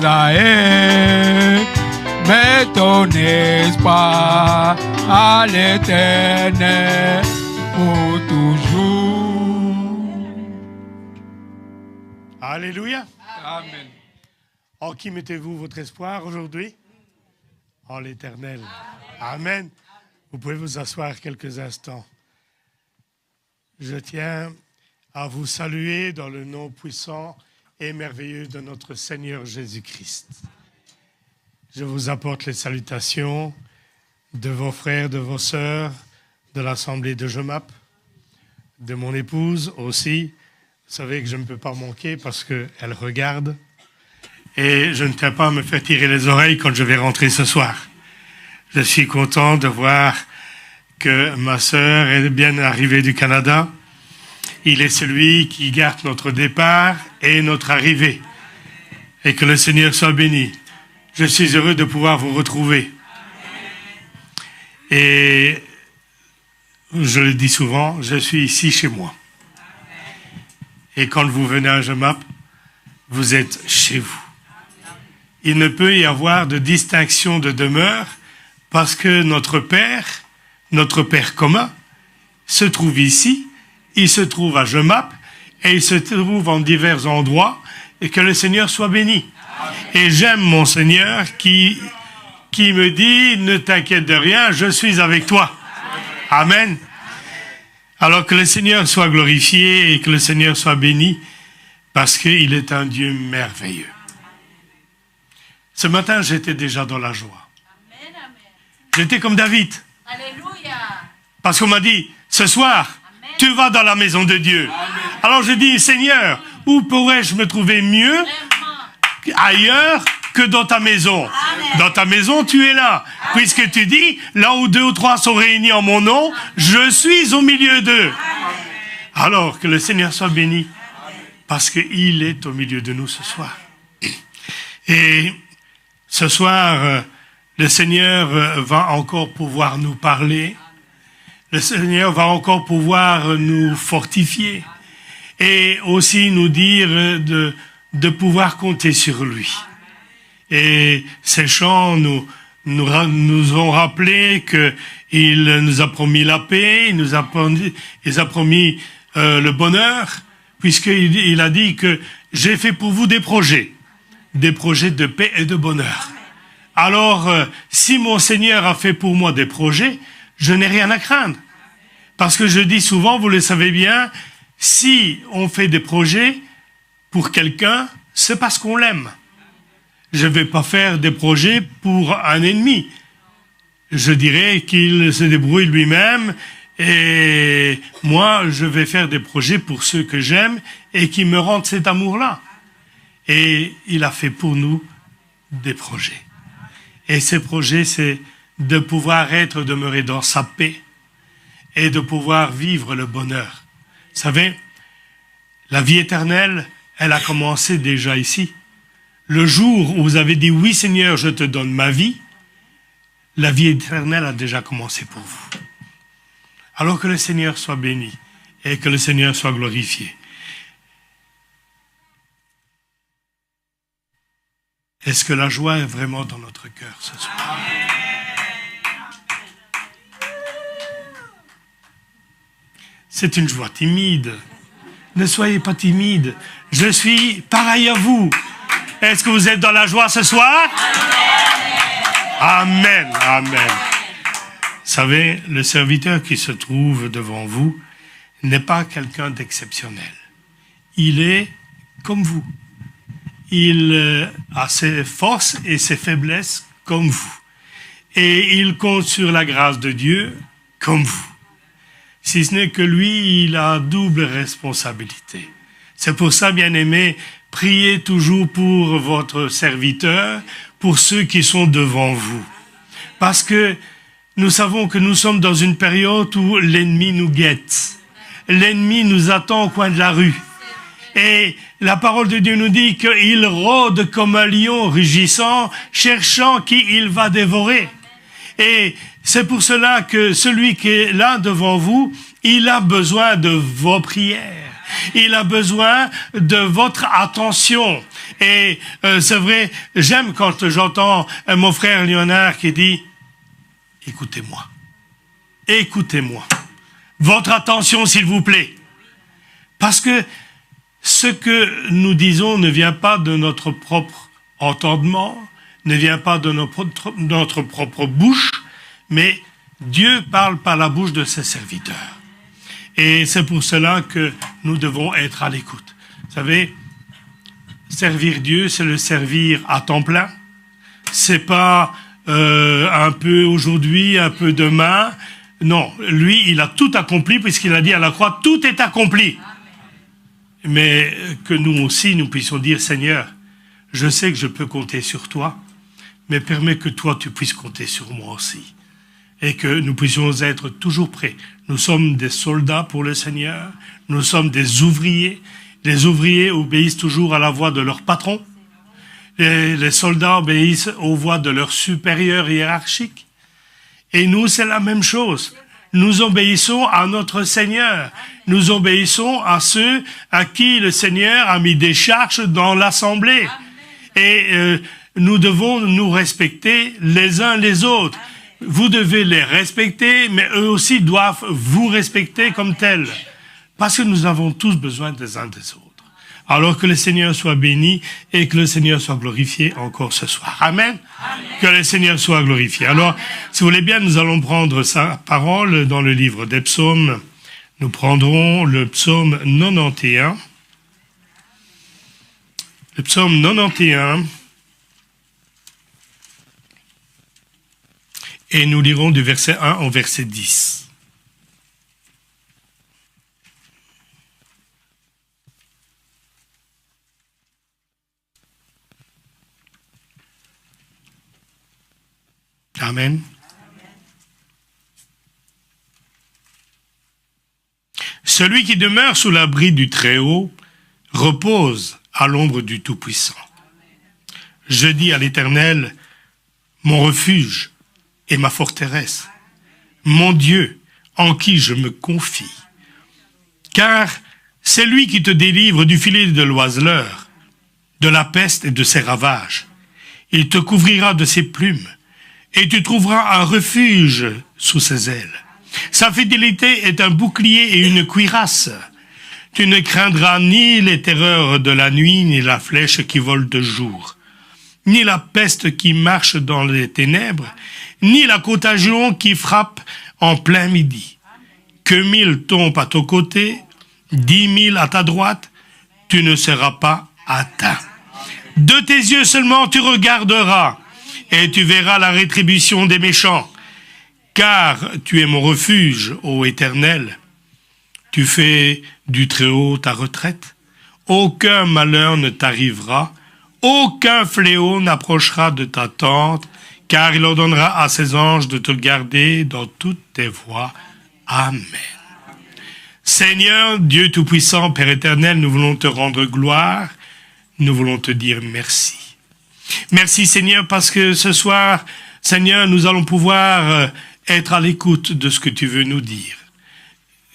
Israël, mets ton espoir à l'Éternel pour toujours. Alléluia. Amen. En qui mettez-vous votre espoir aujourd'hui? En l'Éternel. Amen. Vous pouvez vous asseoir quelques instants. Je tiens à vous saluer dans le nom puissant et merveilleux de notre Seigneur Jésus-Christ. Je vous apporte les salutations de vos frères, de vos sœurs, de l'Assemblée de Jomap, de mon épouse aussi. Vous savez que je ne peux pas manquer parce qu'elle regarde. Et je ne tiens pas à me faire tirer les oreilles quand je vais rentrer ce soir. Je suis content de voir que ma sœur est bien arrivée du Canada. Il est celui qui garde notre départ et notre arrivée. Et que le Seigneur soit béni. Je suis heureux de pouvoir vous retrouver. Et je le dis souvent, je suis ici chez moi. Et quand vous venez à Jomap, vous êtes chez vous. Il ne peut y avoir de distinction de demeure parce que notre Père commun, se trouve ici, il se trouve à Jomap et il se trouve en divers endroits et que le Seigneur soit béni. Et j'aime mon Seigneur qui me dit, ne t'inquiète de rien, je suis avec toi. Amen. Alors que le Seigneur soit glorifié et que le Seigneur soit béni parce qu'il est un Dieu merveilleux. Ce matin, j'étais déjà dans la joie. J'étais comme David. Alléluia. Parce qu'on m'a dit, ce soir, tu vas dans la maison de Dieu. Alors je dis, Seigneur, où pourrais-je me trouver mieux ailleurs que dans ta maison? Dans ta maison, tu es là. Puisque tu dis, là où 2 ou 3 sont réunis en mon nom, je suis au milieu d'eux. Alors que le Seigneur soit béni, parce qu'il est au milieu de nous ce soir. Et ce soir, le Seigneur va encore pouvoir nous parler. Le Seigneur va encore pouvoir nous fortifier. Et aussi nous dire de pouvoir compter sur lui. Et ces chants nous ont rappelé qu'il nous a promis la paix, il nous a promis le bonheur, puisqu'il a dit que j'ai fait pour vous des projets de paix et de bonheur. Alors, si mon Seigneur a fait pour moi des projets, je n'ai rien à craindre. Parce que je dis souvent, vous le savez bien, si on fait des projets pour quelqu'un, c'est parce qu'on l'aime. Je ne vais pas faire des projets pour un ennemi. Je dirais qu'il se débrouille lui-même et moi, je vais faire des projets pour ceux que j'aime et qui me rendent cet amour-là. Et il a fait pour nous des projets. Et ces projets, c'est de pouvoir demeurer dans sa paix et de pouvoir vivre le bonheur. Vous savez, la vie éternelle, elle a commencé déjà ici. Le jour où vous avez dit « Oui Seigneur, je te donne ma vie », la vie éternelle a déjà commencé pour vous. Alors que le Seigneur soit béni et que le Seigneur soit glorifié. Est-ce que la joie est vraiment dans notre cœur ce soir? C'est une joie timide. Ne soyez pas timide. Je suis pareil à vous. Est-ce que vous êtes dans la joie ce soir? Amen, amen. Vous savez, le serviteur qui se trouve devant vous n'est pas quelqu'un d'exceptionnel. Il est comme vous. Il a ses forces et ses faiblesses comme vous. Et il compte sur la grâce de Dieu comme vous. Si ce n'est que lui, il a double responsabilité. C'est pour ça, bien-aimés, priez toujours pour votre serviteur, pour ceux qui sont devant vous. Parce que nous savons que nous sommes dans une période où l'ennemi nous guette. L'ennemi nous attend au coin de la rue. Et la parole de Dieu nous dit qu'il rôde comme un lion rugissant, cherchant qui il va dévorer. Et c'est pour cela que celui qui est là devant vous, il a besoin de vos prières. Il a besoin de votre attention. Et c'est vrai, j'aime quand j'entends mon frère Léonard qui dit « Écoutez-moi, écoutez-moi. Votre attention, s'il vous plaît. » Parce que ce que nous disons ne vient pas de notre propre entendement, ne vient pas de notre propre bouche, mais Dieu parle par la bouche de ses serviteurs. Et c'est pour cela que nous devons être à l'écoute. Vous savez, servir Dieu, c'est le servir à temps plein. C'est pas un peu aujourd'hui, un peu demain. Non, lui, il a tout accompli puisqu'il a dit à la croix, tout est accompli. Mais que nous aussi, nous puissions dire, Seigneur, je sais que je peux compter sur toi, mais permets que toi, tu puisses compter sur moi aussi. Et que nous puissions être toujours prêts. Nous sommes des soldats pour le Seigneur, nous sommes des ouvriers. Les ouvriers obéissent toujours à la voix de leur patron. Les soldats obéissent aux voix de leurs supérieurs hiérarchiques. Et nous, c'est la même chose. Nous obéissons à notre Seigneur. Nous obéissons à ceux à qui le Seigneur a mis des charges dans l'assemblée. Et nous devons nous respecter les uns les autres. Vous devez les respecter, mais eux aussi doivent vous respecter comme tels. Parce que nous avons tous besoin des uns des autres. Alors que le Seigneur soit béni et que le Seigneur soit glorifié encore ce soir. Amen. Amen. Que le Seigneur soit glorifié. Alors, si vous voulez bien, nous allons prendre sa parole dans le livre des psaumes. Nous prendrons le psaume 91. Le psaume 91. Et nous lirons du verset 1 au verset 10. Amen. Celui qui demeure sous l'abri du Très-Haut repose à l'ombre du Tout-Puissant. Je dis à l'Éternel, mon refuge et ma forteresse, mon Dieu en qui je me confie. Car c'est lui qui te délivre du filet de l'oiseleur, de la peste et de ses ravages. Il te couvrira de ses plumes, et tu trouveras un refuge sous ses ailes. Sa fidélité est un bouclier et une cuirasse. Tu ne craindras ni les terreurs de la nuit, ni la flèche qui vole de jour, ni la peste qui marche dans les ténèbres, ni la contagion qui frappe en plein midi. Que 1000 tombent à ton côté, 10 000 à ta droite, tu ne seras pas atteint. De tes yeux seulement tu regarderas, et tu verras la rétribution des méchants. Car tu es mon refuge, ô Éternel. Tu fais du Très-Haut ta retraite. Aucun malheur ne t'arrivera. Aucun fléau n'approchera de ta tente, car il ordonnera à ses anges de te garder dans toutes tes voies. Amen. Seigneur, Dieu Tout-Puissant, Père éternel, nous voulons te rendre gloire. Nous voulons te dire merci. Merci Seigneur parce que ce soir, Seigneur, nous allons pouvoir être à l'écoute de ce que tu veux nous dire.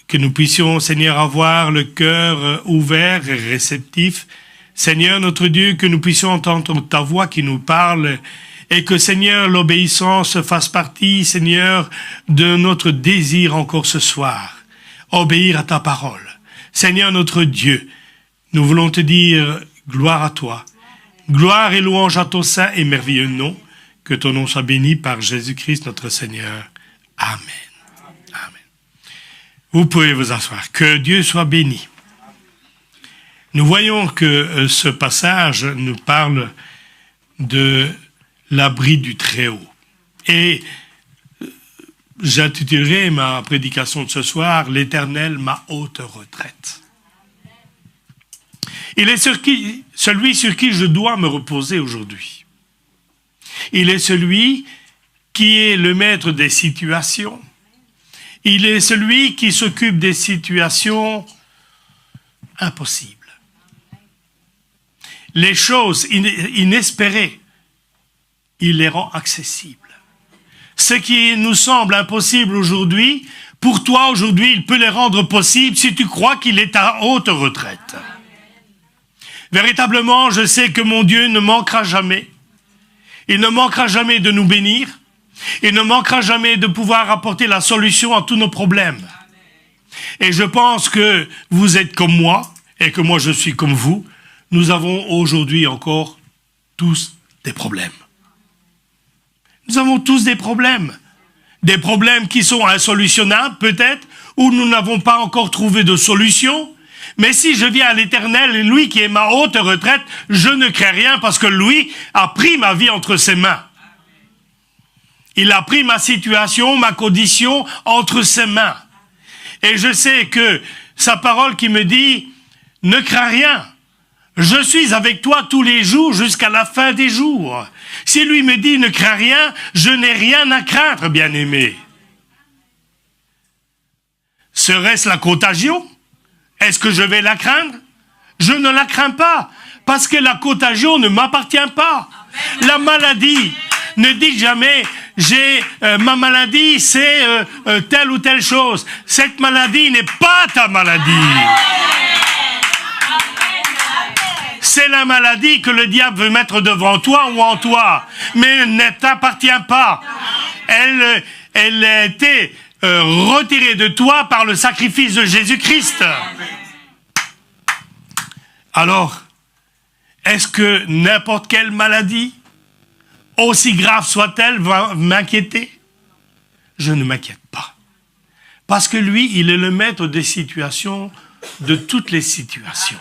Que nous puissions, Seigneur, avoir le cœur ouvert et réceptif. Seigneur, notre Dieu, que nous puissions entendre ta voix qui nous parle et que, Seigneur, l'obéissance fasse partie, Seigneur, de notre désir encore ce soir. Obéir à ta parole. Seigneur, notre Dieu, nous voulons te dire gloire à toi. Gloire et louange à ton saint et merveilleux nom. Que ton nom soit béni par Jésus-Christ notre Seigneur. Amen. Amen. Vous pouvez vous asseoir. Que Dieu soit béni. Nous voyons que ce passage nous parle de l'abri du Très-Haut. Et j'intitulerai ma prédication de ce soir « L'Éternel, ma haute retraite ». Il est celui sur qui je dois me reposer aujourd'hui. Il est celui qui est le maître des situations. Il est celui qui s'occupe des situations impossibles. Les choses inespérées, il les rend accessibles. Ce qui nous semble impossible aujourd'hui, pour toi aujourd'hui, il peut les rendre possibles si tu crois qu'il est à haute retraite. Véritablement, je sais que mon Dieu ne manquera jamais. Il ne manquera jamais de nous bénir. Il ne manquera jamais de pouvoir apporter la solution à tous nos problèmes. Et je pense que vous êtes comme moi, et que moi je suis comme vous. Nous avons aujourd'hui encore tous des problèmes. Nous avons tous des problèmes. Des problèmes qui sont insolutionnables peut-être, où nous n'avons pas encore trouvé de solution. Mais si je viens à l'Éternel, lui qui est ma haute retraite, je ne crains rien parce que lui a pris ma vie entre ses mains. Il a pris ma situation, ma condition entre ses mains. Et je sais que sa parole qui me dit, ne crains rien. Je suis avec toi tous les jours jusqu'à la fin des jours. Si lui me dit, ne crains rien, je n'ai rien à craindre, bien-aimé. Serait-ce la contagion? Est-ce que je vais la craindre? Je ne la crains pas, parce que la contagion ne m'appartient pas. La maladie, ne dit jamais, ma maladie, c'est telle ou telle chose. Cette maladie n'est pas ta maladie. C'est la maladie que le diable veut mettre devant toi ou en toi, mais elle ne t'appartient pas. Elle a été retirée de toi par le sacrifice de Jésus-Christ. Alors, est-ce que n'importe quelle maladie, aussi grave soit-elle, va m'inquiéter? Je ne m'inquiète pas. Parce que lui, il est le maître des situations, de toutes les situations.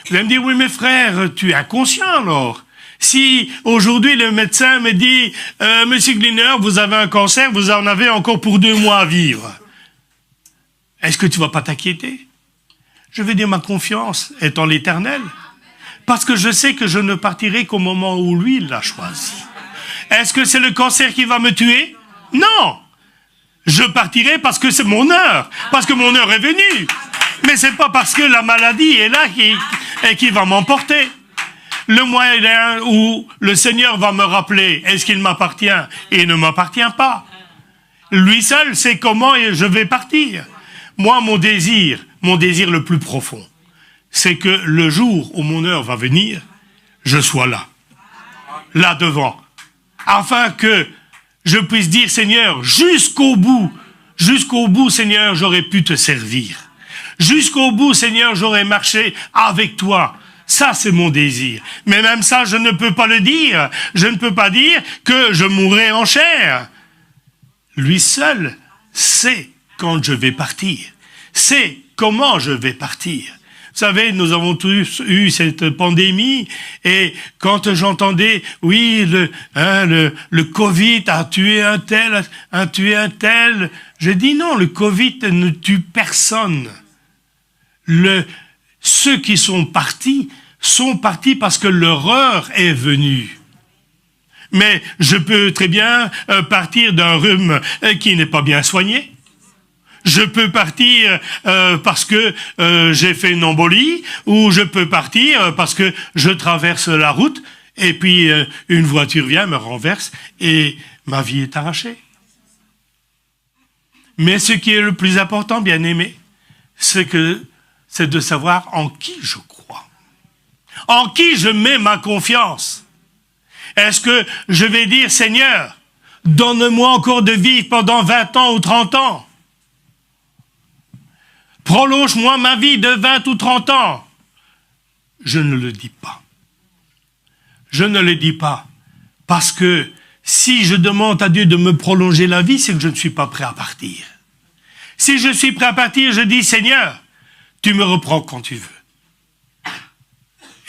Vous allez me dire, oui, mes frères, tu es inconscient alors. Si aujourd'hui le médecin me dit, Monsieur Gleaner, vous avez un cancer, vous en avez encore pour 2 mois à vivre. Est-ce que tu ne vas pas t'inquiéter? Je vais dire, ma confiance est en l'Éternel. Parce que je sais que je ne partirai qu'au moment où lui, il l'a choisi. Est-ce que c'est le cancer qui va me tuer? Non. Je partirai parce que c'est mon heure. Parce que mon heure est venue. Mais c'est pas parce que la maladie est là qui va m'emporter. Le moyen où le Seigneur va me rappeler, est-ce qu'il m'appartient? Et il ne m'appartient pas. Lui seul sait comment je vais partir. Moi, mon désir le plus profond, c'est que le jour où mon heure va venir, je sois là devant, afin que je puisse dire, Seigneur, jusqu'au bout, Seigneur, j'aurais pu te servir. Jusqu'au bout, Seigneur, j'aurais marché avec toi. Ça, c'est mon désir. Mais même ça, je ne peux pas le dire. Je ne peux pas dire que je mourrai en chair. Lui seul sait quand je vais partir. Sait comment je vais partir. Vous savez, nous avons tous eu cette pandémie et quand j'entendais, oui, le Covid a tué un tel, je dis non, le Covid ne tue personne. Ceux qui sont partis parce que leur heure est venue. Mais je peux très bien partir d'un rhume qui n'est pas bien soigné. Je peux partir parce que j'ai fait une embolie, ou je peux partir parce que je traverse la route et puis une voiture vient, me renverse et ma vie est arrachée. Mais ce qui est le plus important, bien aimé, c'est de savoir en qui je crois. En qui je mets ma confiance. Est-ce que je vais dire, Seigneur, donne-moi encore de vivre pendant 20 ans ou 30 ans? Prolonge-moi ma vie de 20 ou 30 ans. Je ne le dis pas. Je ne le dis pas. Parce que si je demande à Dieu de me prolonger la vie, c'est que je ne suis pas prêt à partir. Si je suis prêt à partir, je dis, Seigneur, tu me reprends quand tu veux.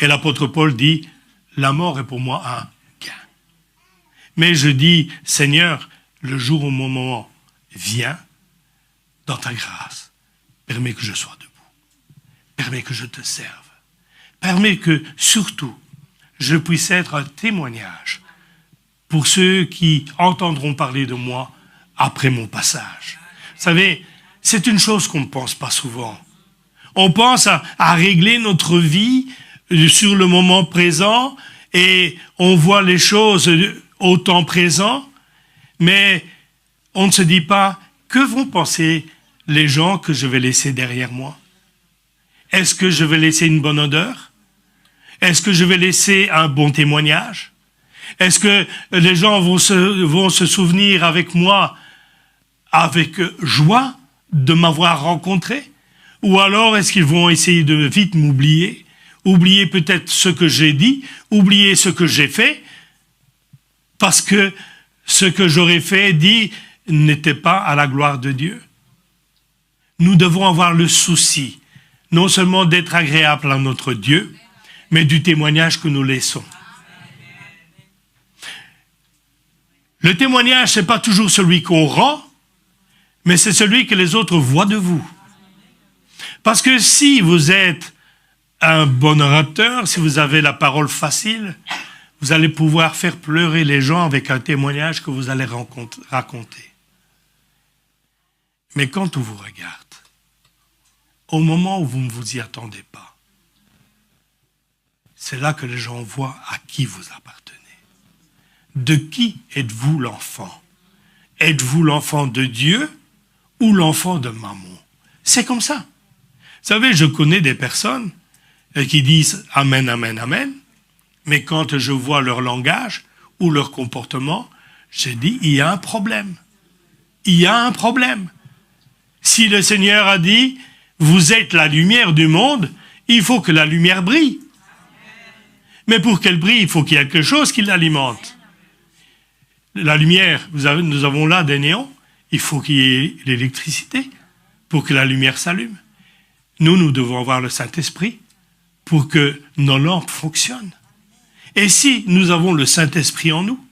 Et l'apôtre Paul dit, la mort est pour moi un gain. Mais je dis, Seigneur, le jour où mon moment vient, dans ta grâce, permets que je sois debout. Permets que je te serve. Permets que, surtout, je puisse être un témoignage pour ceux qui entendront parler de moi après mon passage. Vous savez, c'est une chose qu'on ne pense pas souvent. On pense à régler notre vie sur le moment présent et on voit les choses au temps présent, mais on ne se dit pas que vont penser les gens que je vais laisser derrière moi. Est-ce que je vais laisser une bonne odeur? Est-ce que je vais laisser un bon témoignage? Est-ce que les gens vont se souvenir avec moi, avec joie, de m'avoir rencontré? Ou alors est-ce qu'ils vont essayer de vite m'oublier? Oublier peut-être ce que j'ai dit, oublier ce que j'ai fait, parce que ce que j'aurais fait, dit, n'était pas à la gloire de Dieu. Nous devons avoir le souci, non seulement d'être agréable à notre Dieu, mais du témoignage que nous laissons. Le témoignage, ce n'est pas toujours celui qu'on rend, mais c'est celui que les autres voient de vous. Parce que si vous êtes un bon orateur, si vous avez la parole facile, vous allez pouvoir faire pleurer les gens avec un témoignage que vous allez raconter. Mais quand on vous regarde, au moment où vous ne vous y attendez pas, c'est là que les gens voient à qui vous appartenez. De qui êtes-vous l'enfant? Êtes-vous l'enfant de Dieu ou l'enfant de maman? C'est comme ça. Vous savez, je connais des personnes qui disent « Amen, Amen, Amen », mais quand je vois leur langage ou leur comportement, je dis « Il y a un problème. Il y a un problème. » Si le Seigneur a dit « Vous êtes la lumière du monde », il faut que la lumière brille. Mais pour qu'elle brille, il faut qu'il y ait quelque chose qui l'alimente. La lumière, nous avons là des néons, il faut qu'il y ait l'électricité pour que la lumière s'allume. Nous devons avoir le Saint-Esprit pour que nos lampes fonctionnent. Et si nous avons le Saint-Esprit en nous,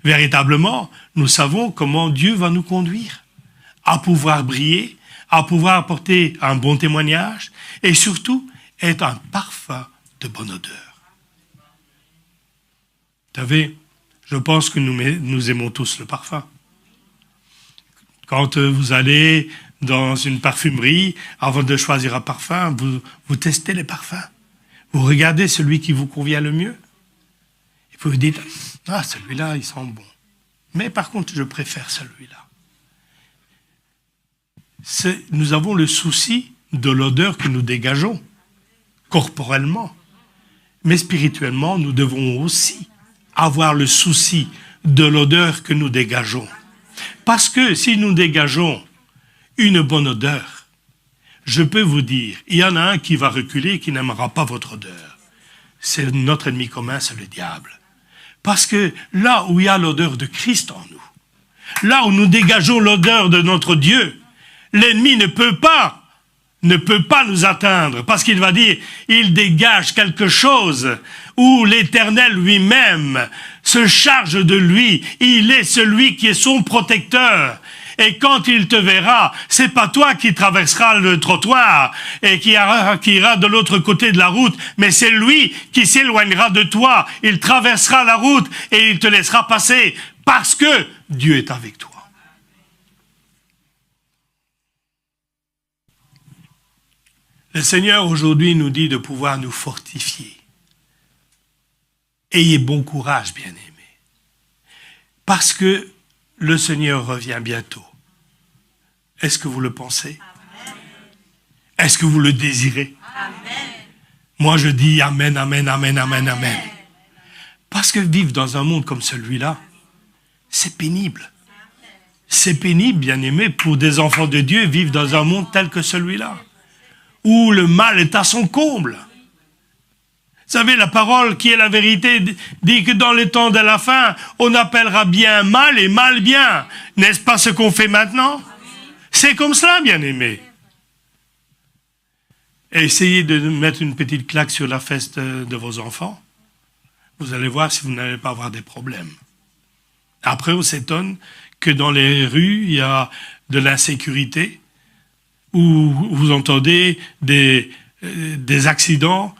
véritablement, nous savons comment Dieu va nous conduire à pouvoir briller, à pouvoir apporter un bon témoignage et surtout être un parfum de bonne odeur. Vous savez, je pense que nous aimons tous le parfum. Quand vous allez dans une parfumerie, avant de choisir un parfum, vous testez les parfums. Vous regardez celui qui vous convient le mieux. Et vous vous dites, ah, celui-là, il sent bon. Mais par contre, je préfère celui-là. Nous avons le souci de l'odeur que nous dégageons, corporellement. Mais spirituellement, nous devons aussi avoir le souci de l'odeur que nous dégageons. Parce que si nous dégageons une bonne odeur, je peux vous dire, il y en a un qui va reculer et qui n'aimera pas votre odeur. C'est notre ennemi commun, c'est le diable. Parce que là où il y a l'odeur de Christ en nous, là où nous dégageons l'odeur de notre Dieu, l'ennemi ne peut pas nous atteindre, parce qu'il va dire, il dégage quelque chose où l'Éternel lui-même se charge de lui, il est celui qui est son protecteur. Et quand il te verra, c'est pas toi qui traverseras le trottoir et qui ira de l'autre côté de la route, mais c'est lui qui s'éloignera de toi. Il traversera la route et il te laissera passer parce que Dieu est avec toi. Le Seigneur aujourd'hui nous dit de pouvoir nous fortifier. Ayez bon courage, bien-aimés, parce que le Seigneur revient bientôt. Est-ce que vous le pensez? Amen. Est-ce que vous le désirez? Amen. Moi, je dis Amen, Amen, Amen, Amen, Amen. Parce que vivre dans un monde comme celui-là, c'est pénible. C'est pénible, bien-aimés, pour des enfants de Dieu, vivre dans un monde tel que celui-là, où le mal est à son comble. Vous savez, la parole qui est la vérité dit que dans les temps de la fin, on appellera bien mal et mal bien. N'est-ce pas ce qu'on fait maintenant? C'est comme cela, bien-aimés. Essayez de mettre une petite claque sur la fesse de vos enfants. Vous allez voir si vous n'allez pas avoir des problèmes. Après, on s'étonne que dans les rues, il y a de l'insécurité, où vous entendez des accidents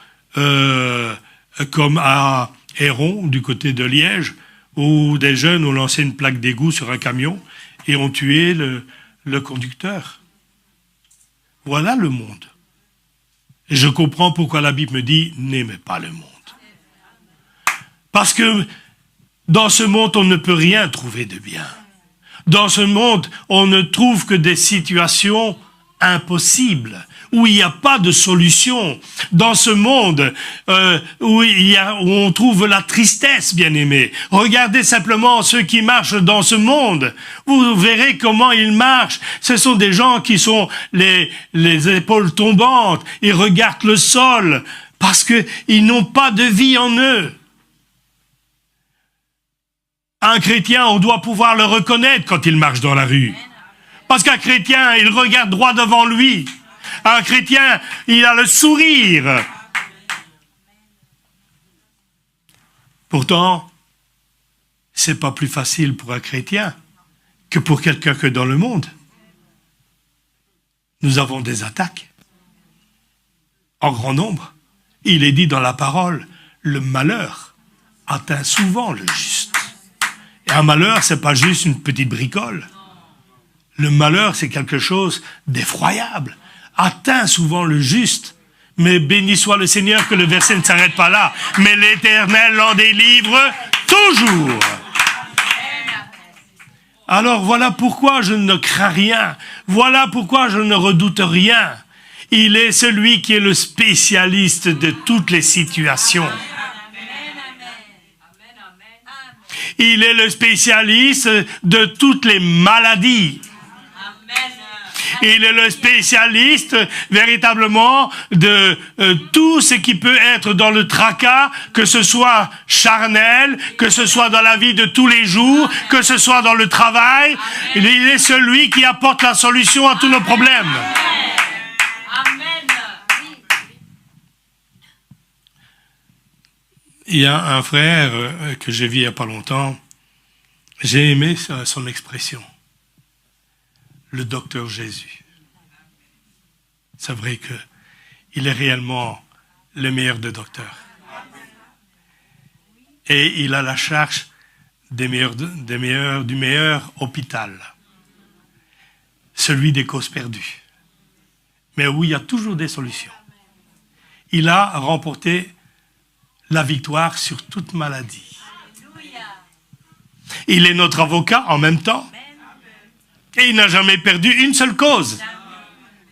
comme à Héron, du côté de Liège, où des jeunes ont lancé une plaque d'égout sur un camion et ont tué le conducteur. Voilà le monde. Et je comprends pourquoi la Bible me dit « n'aimez pas le monde ». Parce que dans ce monde, on ne peut rien trouver de bien. Dans ce monde, on ne trouve que des situations impossible, où il n'y a pas de solution, dans ce monde où on trouve la tristesse, bien-aimés. Regardez simplement ceux qui marchent dans ce monde. Vous verrez comment ils marchent. Ce sont des gens qui sont les épaules tombantes. Ils regardent le sol parce qu'ils n'ont pas de vie en eux. Un chrétien, on doit pouvoir le reconnaître quand il marche dans la rue. Parce qu'un chrétien, il regarde droit devant lui. Un chrétien, il a le sourire. Pourtant, c'est pas plus facile pour un chrétien que pour quelqu'un que dans le monde. Nous avons des attaques en grand nombre. Il est dit dans la parole, le malheur atteint souvent le juste. Et un malheur, c'est pas juste une petite bricole. Le malheur, c'est quelque chose d'effroyable, atteint souvent le juste. Mais béni soit le Seigneur que le verset ne s'arrête pas là. Mais l'Éternel en délivre toujours. Alors voilà pourquoi je ne crains rien. Voilà pourquoi je ne redoute rien. Il est celui qui est le spécialiste de toutes les situations. Il est le spécialiste de toutes les maladies. Il est le spécialiste véritablement de tout ce qui peut être dans le tracas, que ce soit charnel, que ce soit dans la vie de tous les jours, que ce soit dans le travail. Il est celui qui apporte la solution à tous nos problèmes. Il y a un frère que j'ai vu il n'y a pas longtemps. J'ai aimé son expression. Le docteur Jésus. C'est vrai qu'il est réellement le meilleur des docteurs. Et il a la charge du meilleur hôpital. Celui des causes perdues. Mais où il y a toujours des solutions. Il a remporté la victoire sur toute maladie. Il est notre avocat en même temps. Et il n'a jamais perdu une seule cause.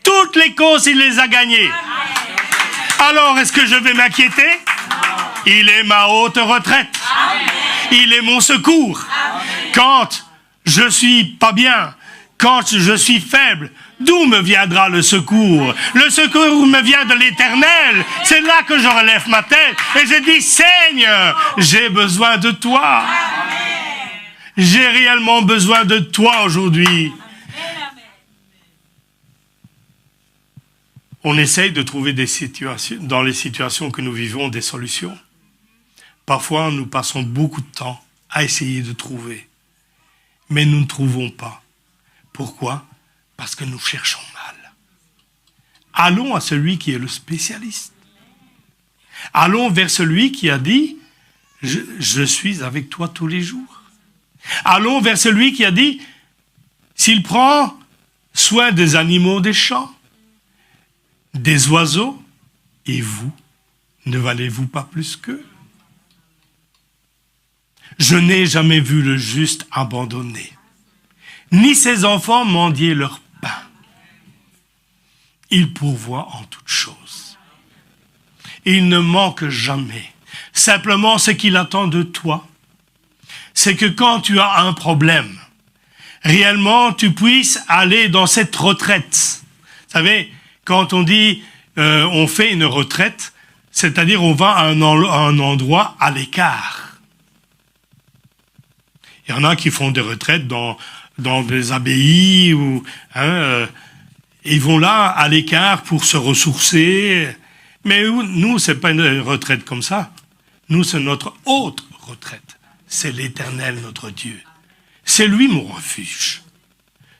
Toutes les causes, il les a gagnées. Alors, est-ce que je vais m'inquiéter? Il est ma haute retraite. Il est mon secours. Quand je suis pas bien, quand je suis faible, d'où me viendra le secours? Le secours me vient de l'Éternel. C'est là que je relève ma tête. Et je dis, Seigneur, j'ai besoin de toi. J'ai réellement besoin de toi aujourd'hui. On essaye de trouver des situations, dans les situations que nous vivons, des solutions. Parfois, nous passons beaucoup de temps à essayer de trouver. Mais nous ne trouvons pas. Pourquoi? Parce que nous cherchons mal. Allons à celui qui est le spécialiste. Allons vers celui qui a dit, je suis avec toi tous les jours. Allons vers celui qui a dit, s'il prend soin des animaux des champs, des oiseaux, et vous, ne valez-vous pas plus qu'eux? Je n'ai jamais vu le juste abandonné, ni ses enfants mendier leur pain. Il pourvoit en toutes choses. Il ne manque jamais. Simplement, ce qu'il attend de toi, c'est que quand tu as un problème, réellement, tu puisses aller dans cette retraite. Vous savez, quand on dit on fait une retraite, c'est-à-dire on va à un endroit à l'écart. Il y en a qui font des retraites dans des abbayes, ou ils vont là à l'écart pour se ressourcer. Mais nous, c'est pas une retraite comme ça. Nous, c'est notre autre retraite. C'est l'Éternel, notre Dieu. C'est lui mon refuge.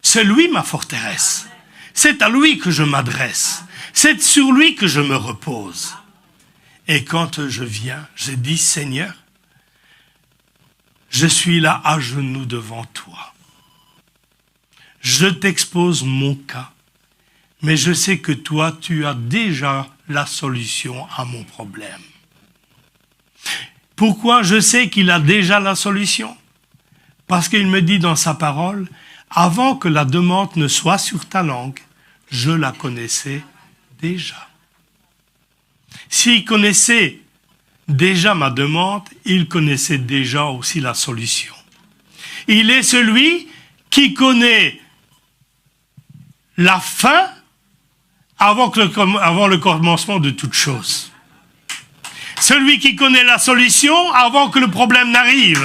C'est lui ma forteresse. C'est à lui que je m'adresse. C'est sur lui que je me repose. Et quand je viens, je dis, Seigneur, je suis là à genoux devant toi. Je t'expose mon cas, mais je sais que toi, tu as déjà la solution à mon problème. Pourquoi je sais qu'il a déjà la solution? Parce qu'il me dit dans sa parole, avant que la demande ne soit sur ta langue, je la connaissais déjà. S'il connaissait déjà ma demande, il connaissait déjà aussi la solution. Il est celui qui connaît la fin avant le commencement de toute chose. Celui qui connaît la solution avant que le problème n'arrive.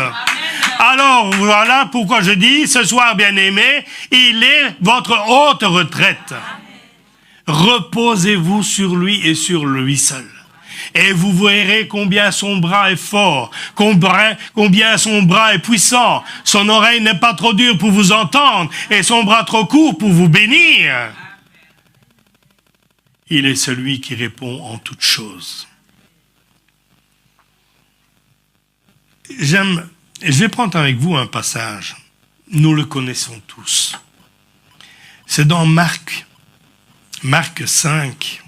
Alors, voilà pourquoi je dis, ce soir, bien-aimés, il est votre haute retraite. Reposez-vous sur lui et sur lui seul. Et vous verrez combien son bras est fort, combien son bras est puissant. Son oreille n'est pas trop dure pour vous entendre et son bras trop court pour vous bénir. Il est celui qui répond en toutes choses. Je vais prendre avec vous un passage. Nous le connaissons tous. C'est dans Marc 5.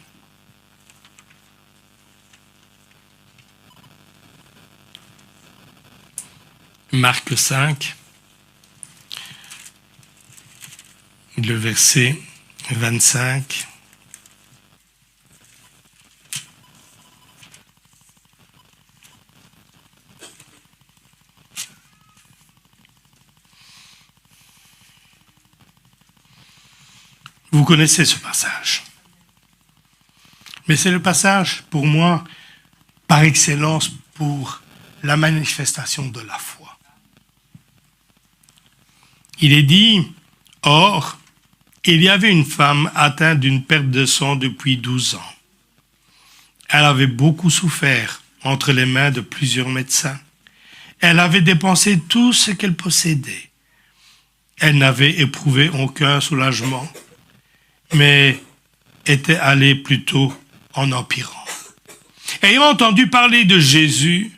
Marc 5, le verset 25. Vous connaissez ce passage. Mais c'est le passage, pour moi, par excellence, pour la manifestation de la foi. Il est dit, « Or, il y avait une femme atteinte d'une perte de sang depuis 12 ans. Elle avait beaucoup souffert entre les mains de plusieurs médecins. Elle avait dépensé tout ce qu'elle possédait. Elle n'avait éprouvé aucun soulagement, mais était allée plutôt en empirant. Ayant entendu parler de Jésus,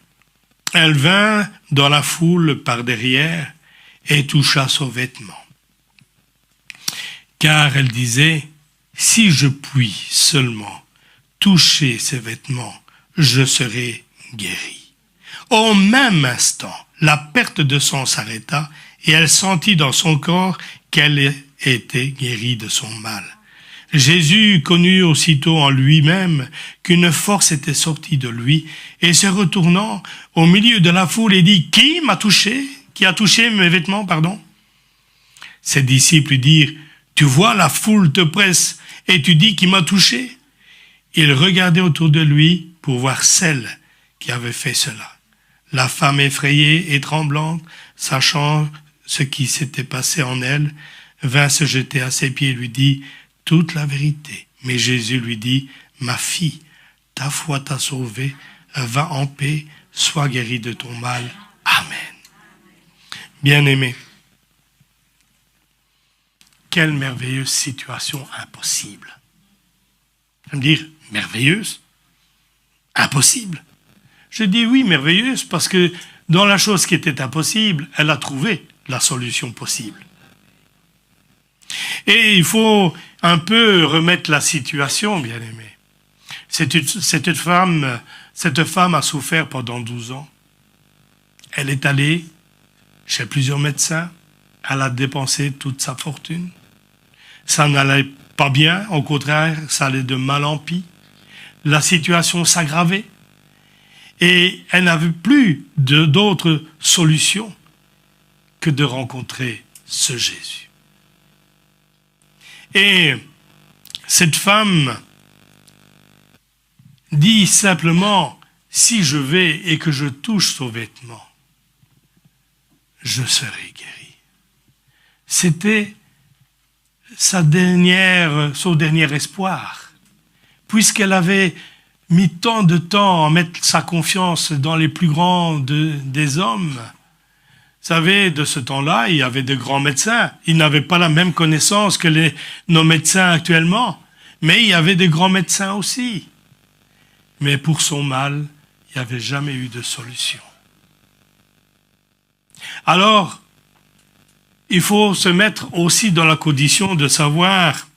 elle vint dans la foule par derrière et toucha son vêtement. Car elle disait, « Si je puis seulement toucher ses vêtements, je serai guérie. » Au même instant, la perte de sang s'arrêta et elle sentit dans son corps qu'elle était guérie de son mal. Jésus connut aussitôt en lui-même qu'une force était sortie de lui et se retournant au milieu de la foule et dit, « Qui m'a touché ? Qui a touché mes vêtements, pardon ?» Ses disciples lui dirent, « Tu vois, la foule te presse et tu dis qui m'a touché ?» Il regardait autour de lui pour voir celle qui avait fait cela. La femme effrayée et tremblante, sachant ce qui s'était passé en elle, vint se jeter à ses pieds et lui dit toute la vérité. Mais Jésus lui dit, « Ma fille, ta foi t'a sauvée, va en paix, sois guérie de ton mal. Amen. » Bien-aimés, quelle merveilleuse situation impossible. Je vais me dire, merveilleuse? Impossible. Je dis oui, merveilleuse, parce que dans la chose qui était impossible, elle a trouvé la solution possible. Et il faut un peu remettre la situation, bien-aimés. Cette femme a souffert pendant 12 ans. Elle est allée chez plusieurs médecins. Elle a dépensé toute sa fortune. Ça n'allait pas bien, au contraire, ça allait de mal en pis. La situation s'aggravait. Et elle n'avait plus d'autre solution que de rencontrer ce Jésus. Et cette femme dit simplement, si je vais et que je touche son vêtement, je serai guéri. C'était son dernier espoir, puisqu'elle avait mis tant de temps à mettre sa confiance dans les plus grands des hommes. Vous savez, de ce temps-là, il y avait de grands médecins. Ils n'avaient pas la même connaissance que nos médecins actuellement, mais il y avait de grands médecins aussi. Mais pour son mal, il n'y avait jamais eu de solution. Alors, il faut se mettre aussi dans la condition de savoir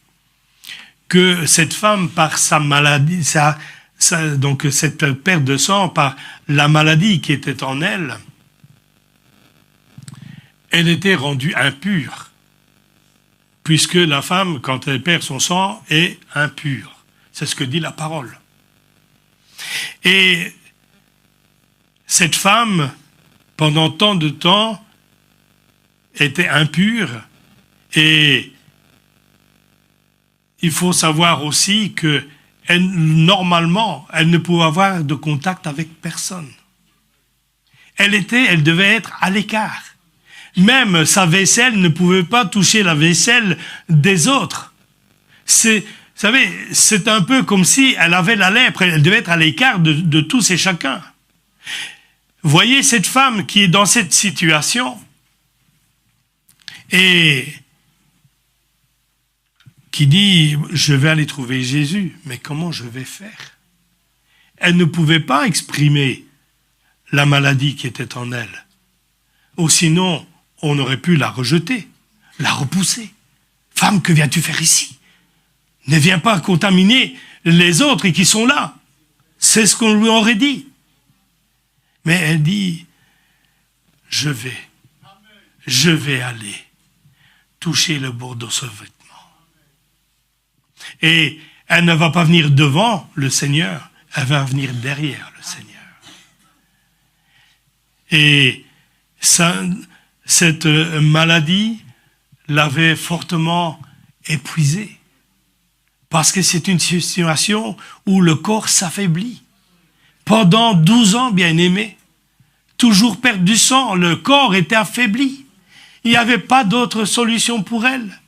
que cette femme, par sa maladie, donc cette perte de sang, par la maladie qui était en elle, elle était rendue impure. puisque la femme, quand elle perd son sang, est impure. C'est ce que dit la parole. Et cette femme, pendant tant de temps, était impure, et il faut savoir aussi que normalement, elle ne pouvait avoir de contact avec personne. Elle devait être à l'écart. Même sa vaisselle ne pouvait pas toucher la vaisselle des autres. Vous savez, c'est un peu comme si elle avait la lèpre, elle devait être à l'écart de tous et chacun. Voyez cette femme qui est dans cette situation et qui dit « Je vais aller trouver Jésus, mais comment je vais faire ?» Elle ne pouvait pas exprimer la maladie qui était en elle. Ou sinon, on aurait pu la rejeter, la repousser. « Femme, que viens-tu faire ici ? Ne viens pas contaminer les autres qui sont là. » C'est ce qu'on lui aurait dit. Mais elle dit « Je vais aller toucher le bord de ce vêtement. » Et elle ne va pas venir devant le Seigneur, elle va venir derrière le Seigneur. Et cette maladie l'avait fortement épuisée. Parce que c'est une situation où le corps s'affaiblit. Pendant 12 ans, bien aimé, toujours perdre du sang, le corps était affaibli. Il n'y avait pas d'autre solution pour elle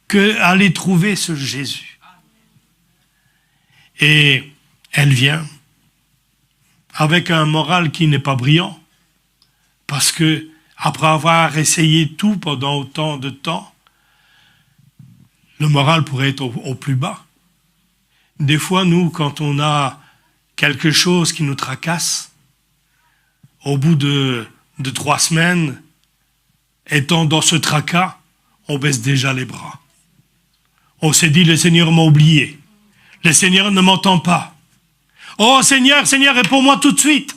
qu'aller trouver ce Jésus. Et elle vient avec un moral qui n'est pas brillant, parce que après avoir essayé tout pendant autant de temps, le moral pourrait être au plus bas. Des fois, nous, quand on a quelque chose qui nous tracasse, au bout de 3 semaines, étant dans ce tracas, on baisse déjà les bras. On s'est dit, le Seigneur m'a oublié. Le Seigneur ne m'entend pas. Oh Seigneur, Seigneur, réponds-moi tout de suite.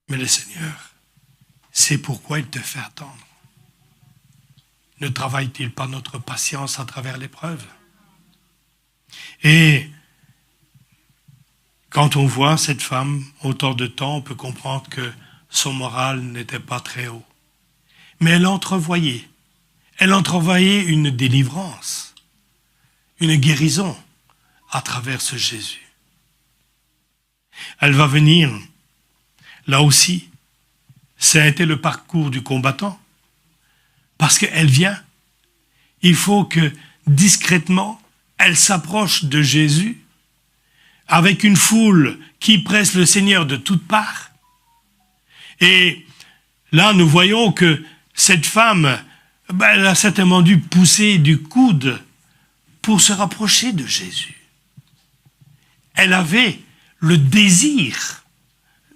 Mais le Seigneur sait pourquoi il te fait attendre. Ne travaille-t-il pas notre patience à travers l'épreuve? Et quand on voit cette femme autant de temps, on peut comprendre que son moral n'était pas très haut. Mais elle entrevoyait une délivrance, une guérison à travers ce Jésus. Elle va venir, là aussi, ça a été le parcours du combattant. Parce qu'elle vient, il faut que discrètement, elle s'approche de Jésus avec une foule qui presse le Seigneur de toutes parts. Et là, nous voyons que cette femme, elle a certainement dû pousser du coude pour se rapprocher de Jésus. Elle avait le désir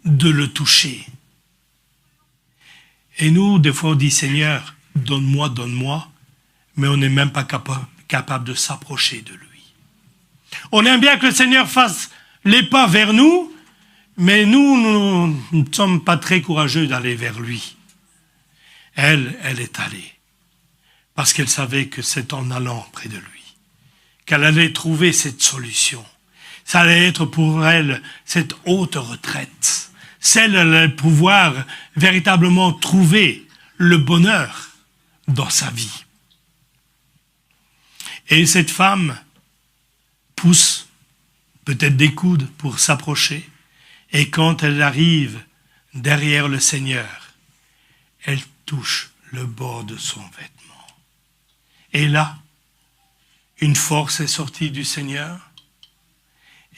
de le toucher. Et nous, des fois, on dit, Seigneur, donne-moi, mais on n'est même pas capable de s'approcher de lui. On aime bien que le Seigneur fasse les pas vers nous, mais nous ne sommes pas très courageux d'aller vers lui. Elle est allée, parce qu'elle savait que c'est en allant près de lui qu'elle allait trouver cette solution. Ça allait être pour elle cette haute retraite. Celle allait pouvoir véritablement trouver le bonheur dans sa vie. Et cette femme pousse peut-être des coudes pour s'approcher, et quand elle arrive derrière le Seigneur, elle touche le bord de son vêtement. Et là, une force est sortie du Seigneur,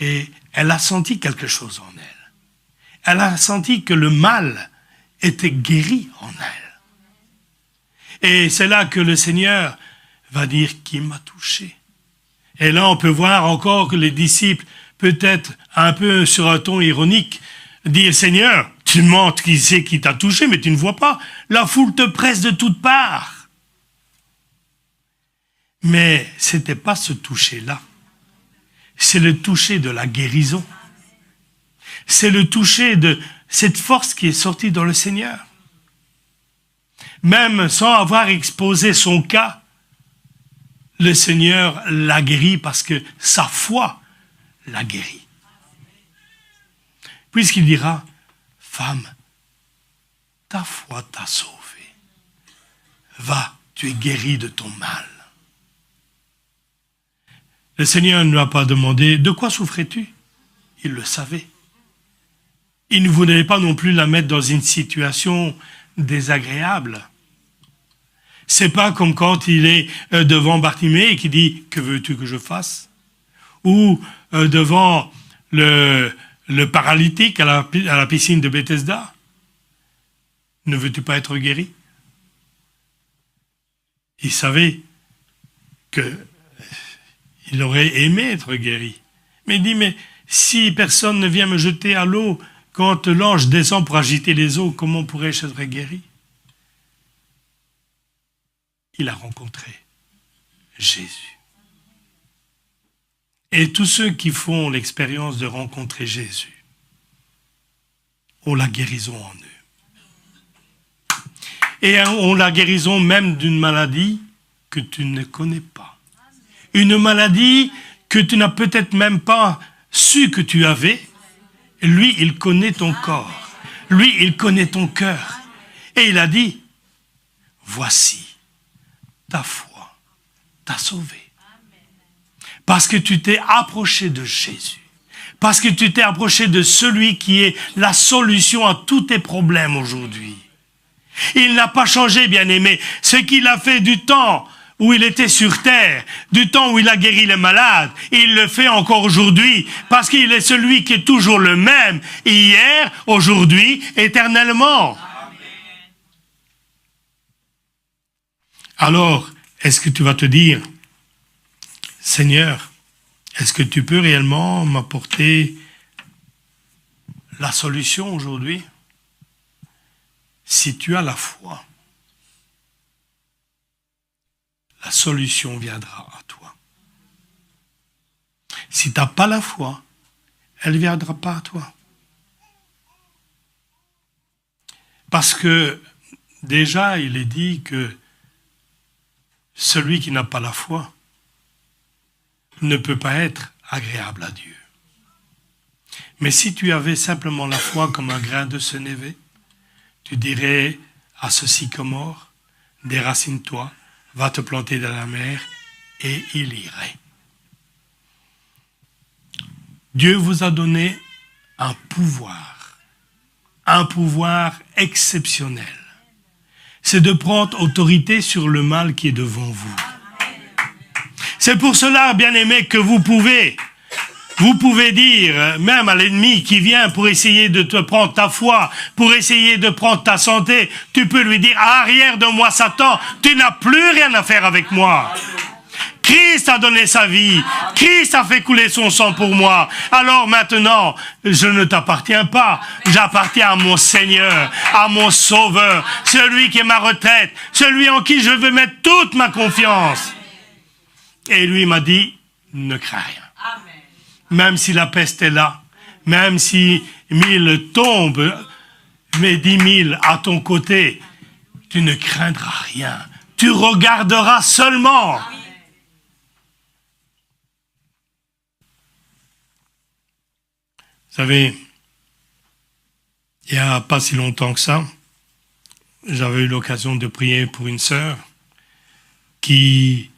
et elle a senti quelque chose en elle. Elle a senti que le mal était guéri en elle. Et c'est là que le Seigneur va dire « Qui m'a touché ?» Et là, on peut voir encore que les disciples, peut-être un peu sur un ton ironique, disent « Seigneur, tu montres qui c'est qui t'a touché, mais tu ne vois pas. La foule te presse de toutes parts. » Mais ce n'était pas ce toucher-là. C'est le toucher de la guérison. C'est le toucher de cette force qui est sortie dans le Seigneur. Même sans avoir exposé son cas, le Seigneur l'a guéri parce que sa foi l'a guéri. Puisqu'il dira, femme, ta foi t'a sauvée. Va, tu es guérie de ton mal. Le Seigneur ne lui a pas demandé, de quoi souffrais-tu? Il le savait. Il ne voulait pas non plus la mettre dans une situation désagréable. C'est pas comme quand il est devant Bartimée et qui dit, que veux-tu que je fasse? Ou devant le paralytique à la piscine de Bethesda. Ne veux-tu pas être guéri? Il savait qu'il aurait aimé être guéri. Mais il dit, mais si personne ne vient me jeter à l'eau, quand l'ange descend pour agiter les eaux, comment pourrais-je être guéri? Il a rencontré Jésus. Et tous ceux qui font l'expérience de rencontrer Jésus ont la guérison en eux. Et ont la guérison même d'une maladie que tu ne connais pas. Une maladie que tu n'as peut-être même pas su que tu avais. Lui, il connaît ton corps. Lui, il connaît ton cœur. Et il a dit, voici, ta foi t'a sauvé. Parce que tu t'es approché de Jésus. Parce que tu t'es approché de celui qui est la solution à tous tes problèmes aujourd'hui. Il n'a pas changé, bien-aimé. Ce qu'il a fait du temps où il était sur terre, du temps où il a guéri les malades, il le fait encore aujourd'hui, parce qu'il est celui qui est toujours le même, hier, aujourd'hui, éternellement. Amen. Alors, est-ce que tu vas te dire, Seigneur, est-ce que tu peux réellement m'apporter la solution aujourd'hui? Si tu as la foi, la solution viendra à toi. Si tu n'as pas la foi, elle ne viendra pas à toi. Parce que déjà, il est dit que celui qui n'a pas la foi ne peut pas être agréable à Dieu. Mais si tu avais simplement la foi comme un grain de sénévé, tu dirais à ce sycomore, déracine-toi, va te planter dans la mer, et il irait. Dieu vous a donné un pouvoir exceptionnel. C'est de prendre autorité sur le mal qui est devant vous. C'est pour cela, bien-aimés, que vous pouvez dire, même à l'ennemi qui vient pour essayer de te prendre ta foi, pour essayer de prendre ta santé, tu peux lui dire, arrière de moi, Satan, tu n'as plus rien à faire avec moi. Christ a donné sa vie. Christ a fait couler son sang pour moi. Alors maintenant, je ne t'appartiens pas. J'appartiens à mon Seigneur, à mon Sauveur, celui qui est ma retraite, celui en qui je veux mettre toute ma confiance. Et lui m'a dit, ne crains rien. Même si la peste est là, même si 1000 tombent, mais 10 000 à ton côté, tu ne craindras rien. Tu regarderas seulement. Vous savez, il n'y a pas si longtemps que ça, j'avais eu l'occasion de prier pour une sœur qui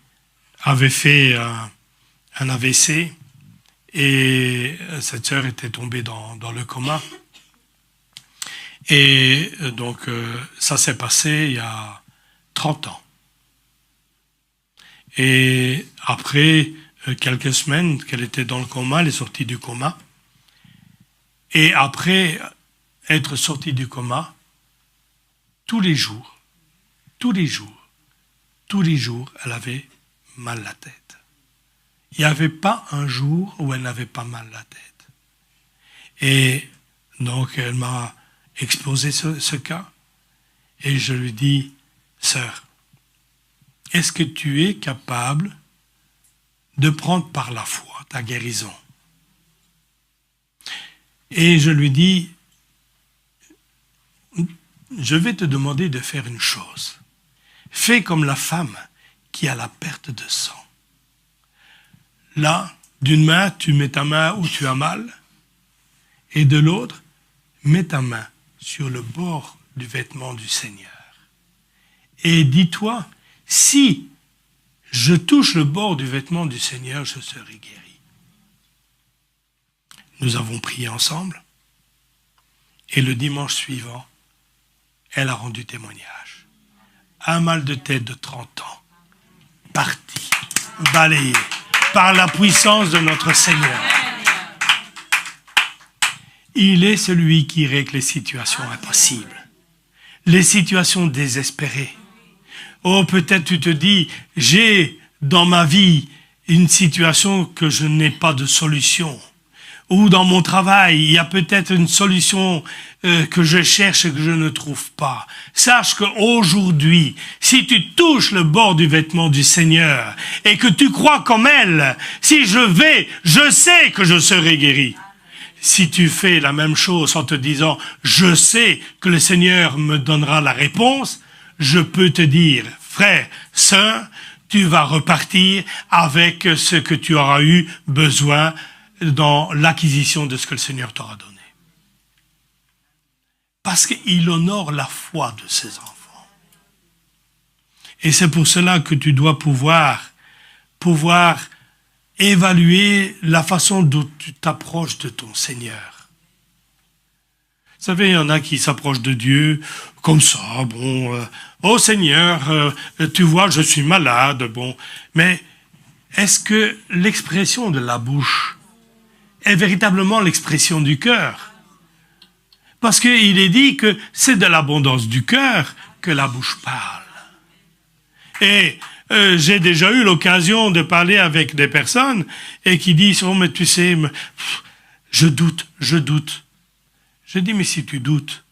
avait fait un AVC. Et cette sœur était tombée dans le coma. Et donc, ça s'est passé il y a 30 ans. Et après quelques semaines qu'elle était dans le coma, elle est sortie du coma. Et après être sortie du coma, tous les jours, elle avait mal la tête. Il n'y avait pas un jour où elle n'avait pas mal la tête. Et donc, elle m'a exposé ce cas. Et je lui dis, sœur, est-ce que tu es capable de prendre par la foi ta guérison? Et je lui dis, je vais te demander de faire une chose. Fais comme la femme qui a la perte de sang. Là, d'une main, tu mets ta main où tu as mal, et de l'autre, mets ta main sur le bord du vêtement du Seigneur. Et dis-toi, si je touche le bord du vêtement du Seigneur, je serai guéri. Nous avons prié ensemble, et le dimanche suivant, elle a rendu témoignage. Un mal de tête de 30 ans, parti, balayé, par la puissance de notre Seigneur. Il est celui qui règle les situations impossibles, les situations désespérées. Oh, peut-être tu te dis, j'ai dans ma vie une situation que je n'ai pas de solution. Ou dans mon travail, il y a peut-être une solution que je cherche et que je ne trouve pas. Sache qu'aujourd'hui, si tu touches le bord du vêtement du Seigneur et que tu crois comme elle, si je vais, je sais que je serai guéri. Si tu fais la même chose en te disant, je sais que le Seigneur me donnera la réponse, je peux te dire, frère, sœur, tu vas repartir avec ce que tu auras eu besoin dans l'acquisition de ce que le Seigneur t'aura donné. Parce qu'il honore la foi de ses enfants. Et c'est pour cela que tu dois pouvoir évaluer la façon dont tu t'approches de ton Seigneur. Vous savez, il y en a qui s'approchent de Dieu comme ça, oh Seigneur, tu vois, je suis malade, mais est-ce que l'expression de la bouche est véritablement l'expression du cœur? Parce qu'il est dit que c'est de l'abondance du cœur que la bouche parle. Et j'ai déjà eu l'occasion de parler avec des personnes et qui disent, oh mais tu sais, je doute. Je dis, mais si tu doutes,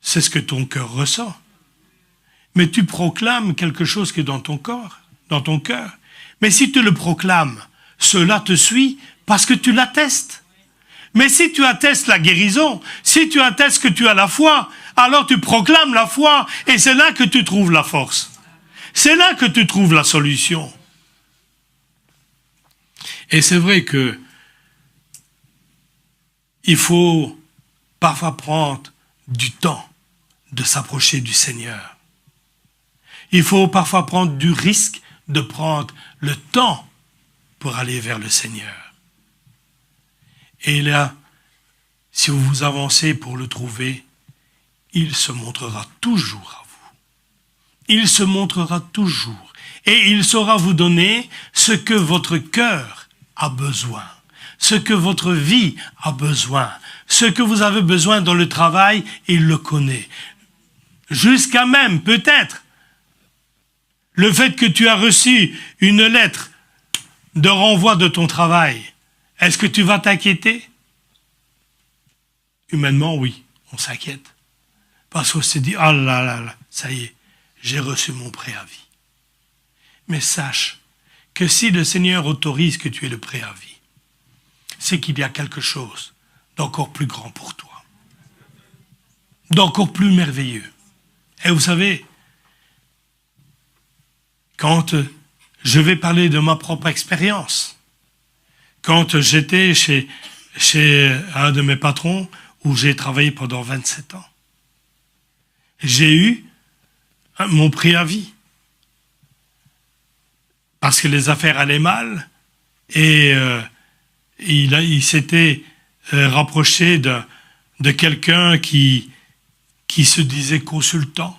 c'est ce que ton cœur ressent. Mais tu proclames quelque chose qui est dans ton corps, dans ton cœur. Mais si tu le proclames, cela te suit parce que tu l'attestes. Mais si tu attestes la guérison, si tu attestes que tu as la foi, alors tu proclames la foi et c'est là que tu trouves la force. C'est là que tu trouves la solution. Et c'est vrai que il faut parfois prendre du temps de s'approcher du Seigneur. Il faut parfois prendre du risque de prendre le temps pour aller vers le Seigneur. Et là, si vous avancez pour le trouver, il se montrera toujours à vous. Il se montrera toujours. Et il saura vous donner ce que votre cœur a besoin, ce que votre vie a besoin, ce que vous avez besoin dans le travail, il le connaît. Jusqu'à même, peut-être, le fait que tu as reçu une lettre de renvoi de ton travail, est-ce que tu vas t'inquiéter? Humainement, oui, on s'inquiète. Parce qu'on se dit, ah là là là, ça y est, j'ai reçu mon préavis. Mais sache que si le Seigneur autorise que tu aies le préavis, c'est qu'il y a quelque chose d'encore plus grand pour toi, d'encore plus merveilleux. Et vous savez, quand je vais parler de ma propre expérience, quand j'étais chez un de mes patrons où j'ai travaillé pendant 27 ans, j'ai eu mon préavis parce que les affaires allaient mal et il s'était rapproché de quelqu'un qui se disait consultant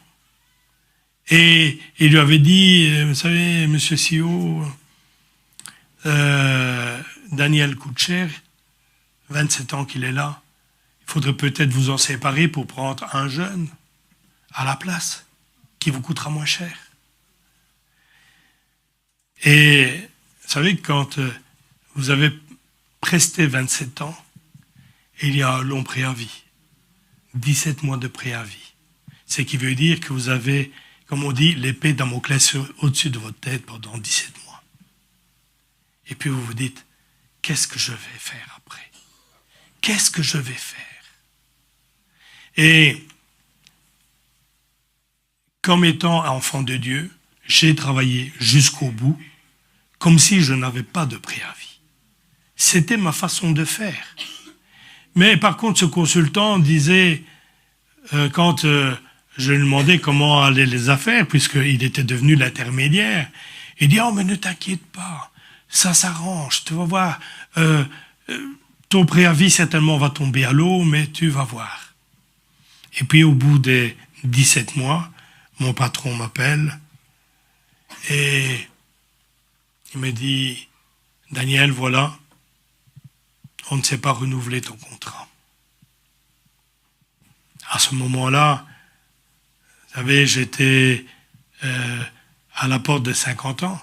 et il lui avait dit, vous savez, monsieur CEO, Daniel coûte cher, 27 ans qu'il est là, il faudrait peut-être vous en séparer pour prendre un jeune à la place qui vous coûtera moins cher. Et vous savez, quand vous avez presté 27 ans, il y a un long préavis, 17 mois de préavis. Ce qui veut dire que vous avez, comme on dit, l'épée Damoclès au-dessus de votre tête pendant 17 mois. Et puis vous vous dites, qu'est-ce que je vais faire après? Qu'est-ce que je vais faire? Et comme étant enfant de Dieu, j'ai travaillé jusqu'au bout, comme si je n'avais pas de préavis. C'était ma façon de faire. Mais par contre, ce consultant disait, quand je lui demandais comment allaient les affaires, puisqu'il était devenu l'intermédiaire, il dit « Oh, mais ne t'inquiète pas, ça s'arrange, tu vas voir, ton préavis certainement va tomber à l'eau, mais tu vas voir. » Et puis au bout des 17 mois, mon patron m'appelle et il me dit « Daniel, voilà, on ne sait pas renouveler ton contrat. » À ce moment-là, vous savez, j'étais à la porte de 50 ans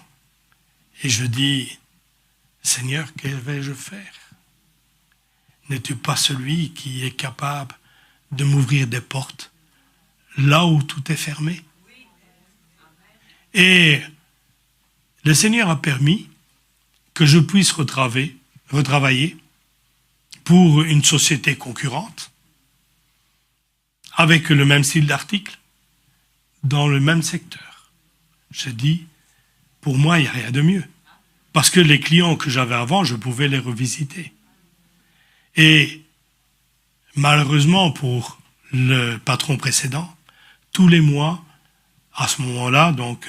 et je dis « Seigneur, que vais-je faire? N'es-tu pas celui qui est capable de m'ouvrir des portes là où tout est fermé? » Et le Seigneur a permis que je puisse retravailler pour une société concurrente, avec le même style d'article, dans le même secteur. Je dis, pour moi, il n'y a rien de mieux. Parce que les clients que j'avais avant, je pouvais les revisiter. Et malheureusement pour le patron précédent, tous les mois, à ce moment-là, donc,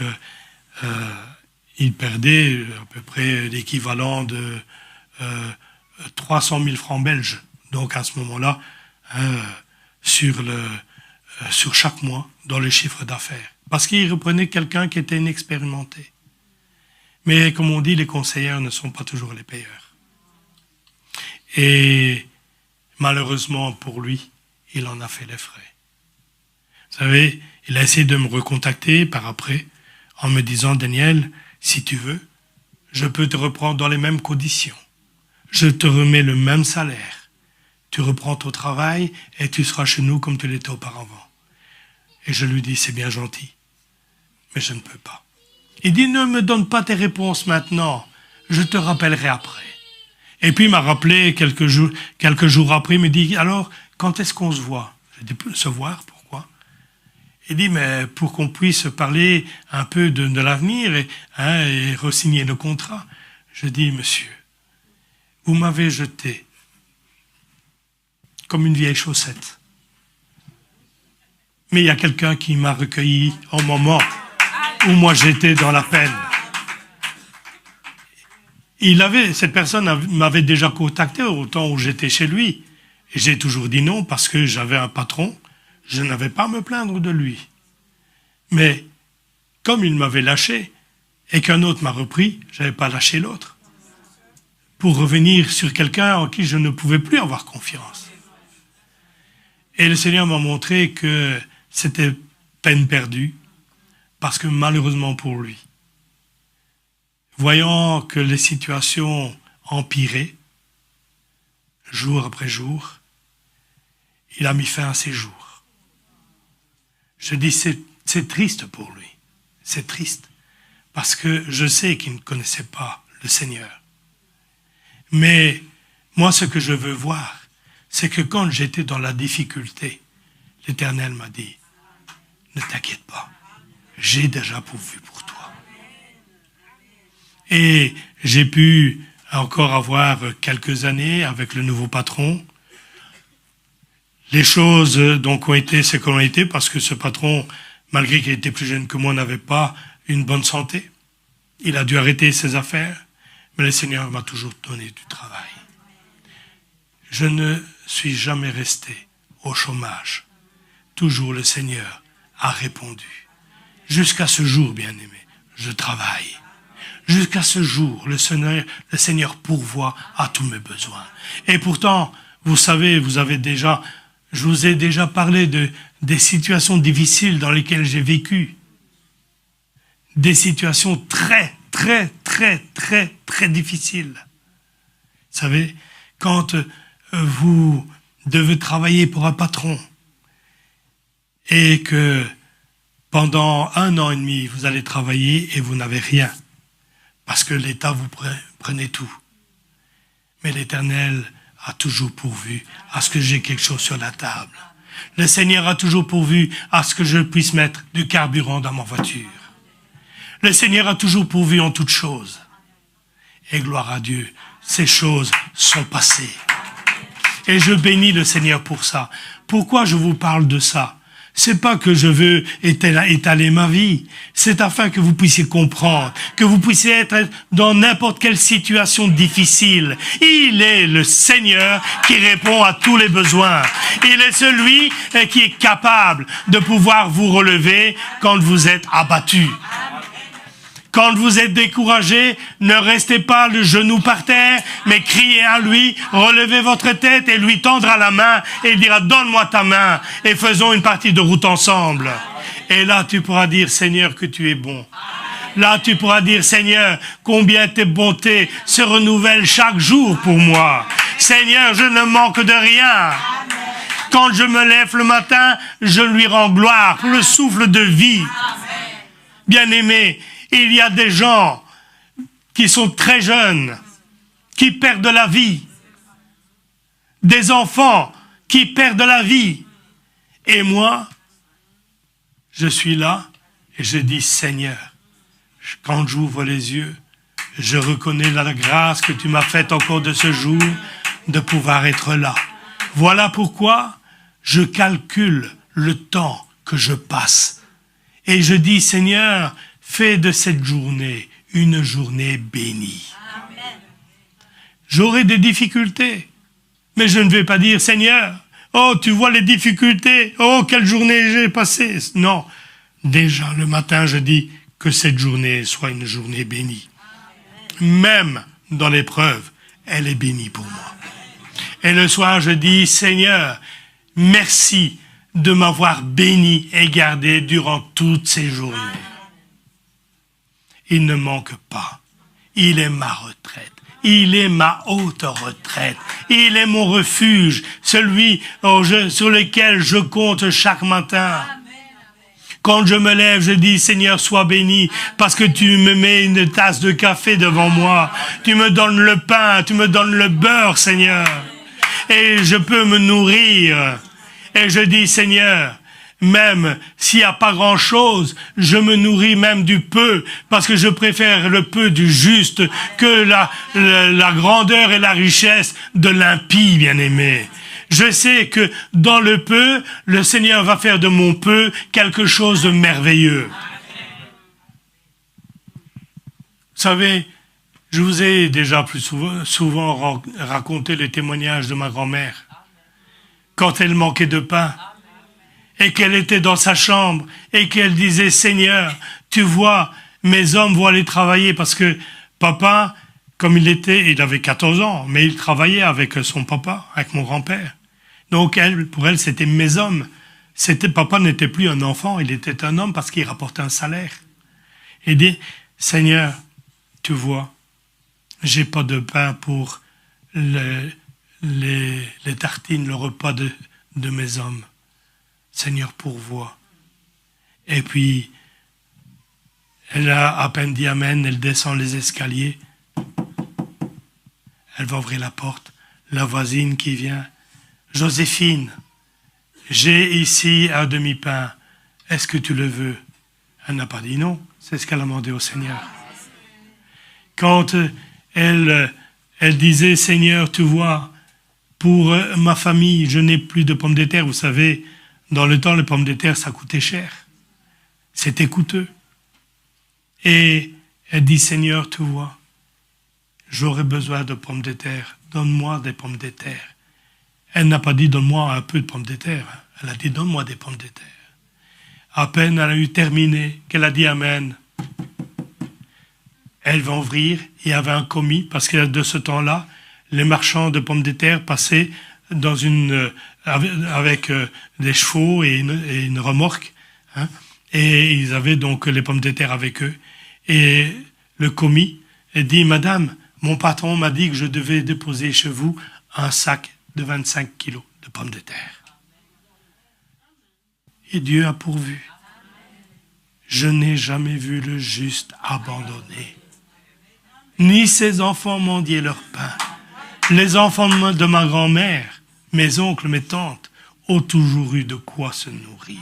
il perdait à peu près l'équivalent de 300 000 francs belges. Donc à ce moment-là, sur chaque mois, dans le chiffre d'affaires. Parce qu'il reprenait quelqu'un qui était inexpérimenté. Mais comme on dit, les conseillers ne sont pas toujours les payeurs. Et malheureusement pour lui, il en a fait les frais. Vous savez, il a essayé de me recontacter par après, en me disant, Daniel, si tu veux, je peux te reprendre dans les mêmes conditions. Je te remets le même salaire. Tu reprends ton travail et tu seras chez nous comme tu l'étais auparavant. Et je lui dis, c'est bien gentil, mais je ne peux pas. Il dit, ne me donne pas tes réponses maintenant, je te rappellerai après. Et puis il m'a rappelé quelques jours après, il me dit, alors, quand est-ce qu'on se voit? Je dis, se voir, pourquoi? Il dit, mais pour qu'on puisse parler un peu de l'avenir et re-signer le contrat. Je dis, monsieur, vous m'avez jeté comme une vieille chaussette. Mais il y a quelqu'un qui m'a recueilli au moment où moi j'étais dans la peine. Cette personne m'avait déjà contacté au temps où j'étais chez lui. Et j'ai toujours dit non parce que j'avais un patron, je n'avais pas à me plaindre de lui. Mais comme il m'avait lâché et qu'un autre m'a repris, je n'avais pas lâché l'autre. Pour revenir sur quelqu'un en qui je ne pouvais plus avoir confiance. Et le Seigneur m'a montré que c'était peine perdue, parce que malheureusement pour lui, voyant que les situations empiraient, jour après jour, il a mis fin à ses jours. Je dis, c'est triste pour lui. C'est triste, parce que je sais qu'il ne connaissait pas le Seigneur. Mais moi, ce que je veux voir, c'est que quand j'étais dans la difficulté, l'Éternel m'a dit, ne t'inquiète pas, j'ai déjà pourvu pour toi. Et j'ai pu encore avoir quelques années avec le nouveau patron. Les choses donc ont été ce qu'elles ont été parce que ce patron, malgré qu'il était plus jeune que moi, n'avait pas une bonne santé. Il a dû arrêter ses affaires, mais le Seigneur m'a toujours donné du travail. Je ne suis jamais resté au chômage. Toujours le Seigneur a répondu. Jusqu'à ce jour, bien-aimé, je travaille. Jusqu'à ce jour, le Seigneur pourvoit à tous mes besoins. Et pourtant, vous savez, je vous ai déjà parlé des situations difficiles dans lesquelles j'ai vécu. Des situations très, très, très, très, très difficiles. Vous savez, quand vous devez travailler pour un patron et que pendant 1 an et demi, vous allez travailler et vous n'avez rien parce que l'État vous prenait tout. Mais l'Éternel a toujours pourvu à ce que j'ai quelque chose sur la table. Le Seigneur a toujours pourvu à ce que je puisse mettre du carburant dans ma voiture. Le Seigneur a toujours pourvu en toutes choses. Et gloire à Dieu, ces choses sont passées. Et je bénis le Seigneur pour ça. Pourquoi je vous parle de ça? C'est pas que je veux étaler ma vie. C'est afin que vous puissiez comprendre, que vous puissiez être dans n'importe quelle situation difficile. Il est le Seigneur qui répond à tous les besoins. Il est celui qui est capable de pouvoir vous relever quand vous êtes abattu. Quand vous êtes découragé, ne restez pas le genou par terre, mais criez à lui, relevez votre tête et lui tendra la main et il dira, donne-moi ta main et faisons une partie de route ensemble. Et là, tu pourras dire, Seigneur, que tu es bon. Là, tu pourras dire, Seigneur, combien tes bontés se renouvellent chaque jour pour moi. Seigneur, je ne manque de rien. Quand je me lève le matin, je lui rends gloire pour le souffle de vie. Bien-aimé, il y a des gens qui sont très jeunes, qui perdent la vie. Des enfants qui perdent la vie. Et moi, je suis là et je dis, Seigneur, quand j'ouvre les yeux, je reconnais la grâce que tu m'as faite au cours de ce jour de pouvoir être là. Voilà pourquoi je calcule le temps que je passe. Et je dis, Seigneur, fais de cette journée une journée bénie. Amen. J'aurai des difficultés, mais je ne vais pas dire, Seigneur, oh, tu vois les difficultés, oh, quelle journée j'ai passée. Non, déjà le matin, je dis que cette journée soit une journée bénie. Amen. Même dans l'épreuve, elle est bénie pour moi. Et le soir, je dis, Seigneur, merci de m'avoir béni et gardé durant toutes ces journées. Il ne manque pas. Il est ma retraite. Il est ma haute retraite. Il est mon refuge, celui sur lequel je compte chaque matin. Quand je me lève, je dis, Seigneur, sois béni, parce que tu me mets une tasse de café devant moi. Tu me donnes le pain, tu me donnes le beurre, Seigneur. Et je peux me nourrir. Et je dis, Seigneur, même s'il n'y a pas grand-chose, je me nourris même du peu, parce que je préfère le peu du juste que la grandeur et la richesse de l'impie, bien-aimé. Je sais que dans le peu, le Seigneur va faire de mon peu quelque chose de merveilleux. Vous savez, je vous ai déjà plus souvent raconté le témoignage de ma grand-mère. Quand elle manquait de pain, et qu'elle était dans sa chambre, et qu'elle disait, Seigneur, tu vois, mes hommes vont aller travailler, parce que papa, comme il avait 14 ans, mais il travaillait avec son papa, avec mon grand-père. Donc pour elle, c'était mes hommes. Papa n'était plus un enfant, il était un homme parce qu'il rapportait un salaire. Et il dit, Seigneur, tu vois, j'ai pas de pain pour les tartines, le repas de mes hommes. Seigneur, pourvois. Et puis, elle a à peine dit Amen, elle descend les escaliers. Elle va ouvrir la porte. La voisine qui vient. Joséphine, j'ai ici un demi-pain. Est-ce que tu le veux? Elle n'a pas dit non. C'est ce qu'elle a demandé au Seigneur. Quand elle disait, Seigneur, tu vois, pour ma famille, je n'ai plus de pommes de terre. Vous savez, dans le temps, les pommes de terre, ça coûtait cher. C'était coûteux. Et elle dit, Seigneur, tu vois, j'aurais besoin de pommes de terre. Donne-moi des pommes de terre. Elle n'a pas dit, donne-moi un peu de pommes de terre. Elle a dit, donne-moi des pommes de terre. À peine elle a eu terminé, qu'elle a dit Amen. Elle va ouvrir, il y avait un commis, parce que de ce temps-là, les marchands de pommes de terre passaient avec des chevaux et une remorque, hein, et ils avaient donc les pommes de terre avec eux. Et le commis dit, Madame, mon patron m'a dit que je devais déposer chez vous un sac de 25 kilos de pommes de terre. Et Dieu a pourvu. Je n'ai jamais vu le juste abandonné, ni ses enfants mendier leur pain. Les enfants de ma grand-mère, mes oncles, mes tantes, ont toujours eu de quoi se nourrir.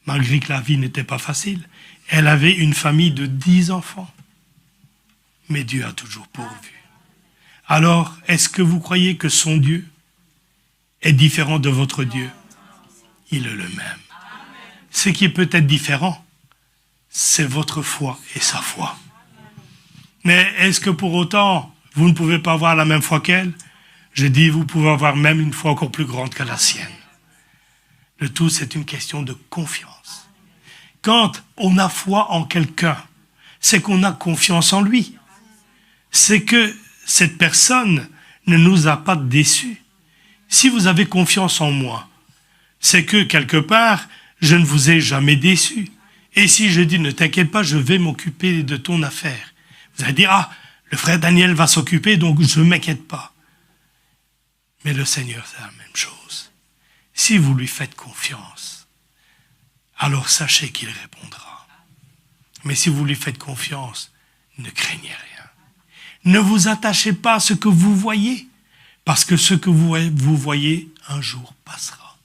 Malgré que la vie n'était pas facile, elle avait une famille de 10 enfants. Mais Dieu a toujours pourvu. Alors, est-ce que vous croyez que son Dieu est différent de votre Dieu? Il est le même. Ce qui est peut-être différent, c'est votre foi et sa foi. Mais est-ce que pour autant, vous ne pouvez pas avoir la même foi qu'elle? Je dis, vous pouvez avoir même une foi encore plus grande que la sienne. Le tout, c'est une question de confiance. Quand on a foi en quelqu'un, c'est qu'on a confiance en lui. C'est que cette personne ne nous a pas déçus. Si vous avez confiance en moi, c'est que quelque part, je ne vous ai jamais déçu. Et si je dis, ne t'inquiète pas, je vais m'occuper de ton affaire. Vous allez dire, ah, le frère Daniel va s'occuper, donc je ne m'inquiète pas. Mais le Seigneur, c'est la même chose. Si vous lui faites confiance, alors sachez qu'il répondra. Mais si vous lui faites confiance, ne craignez rien. Ne vous attachez pas à ce que vous voyez, parce que ce que vous voyez, un jour passera.